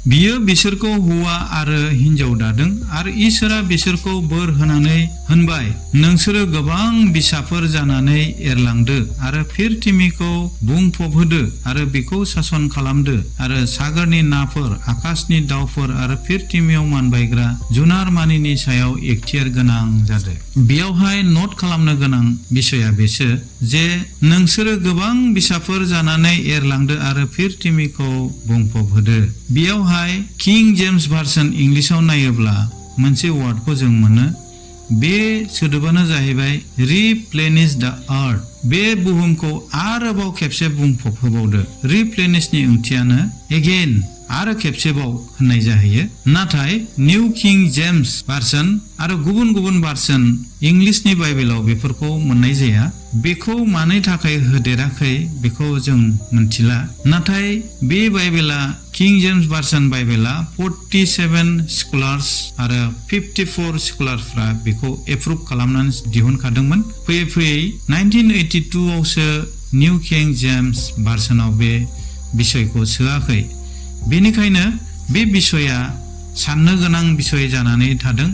बियो बिसोरखौ हौवा आरो हिन्जाव दादों आरो इसोरा बिसोरखौ बोर होनानै होनबाय, नोंसोरो गोबां बिसाफोर जानानै एरलांदो आरो फिरथिमिखौ बुंफबहोदो आरो बेखौ सासन खालामदो आरो सागरनि नाफोर, आकाशनि दाउफोर आरो फिरथिमियाव मानबायग्रा जुनार मानिनि सायाव एखतियार गोनां जादो। बेयावहाय नट खालामनो गोनां बिसया बेसो जे नोंसोरो गोबां बिसाफोर जानानै एरलांदो आरो फिरथिमिखौ बुंफबहोदो। बेयावहाय किं जेम्स भार्सन इंलिशाव नायोब्ला मोनसे वार्डखौ जों मोनो। बे सोदोबानो जाहैबाय रिप्लेनिश द आर्थ। बे बुहुमखौ आरोबाव खेबसे बुंफबहोबावदो। रिप्लेनिशनि ओंथियानो एगेन आरो खेबसेबाव होननाय जाहैयो। नाथाय निउ किं जेम्स भार्सन आरो गुबुन गुबुन भार्सन इंलिशनि बाइबेलाव बेफोरखौ मोननाय जाया। बेखौ मानि थाखाय होदेराखै बेखौ जों मिथिला। नाथाय बे बाइबेला किं जेम्स भार्सन बाइबेला 47 स्कलार्स आरो 54 स्कलारफ्रा बेखौ एप्रुभ खालामनानै दिहुनखादोंमोन। फैयै फैयै 1982 आवसो निउ किं जेम्स भार्सनाव बे बिसयखौ सोआखै। बेनिखायनो बे बिसया साननो गोनां बिसय जानानै थादों।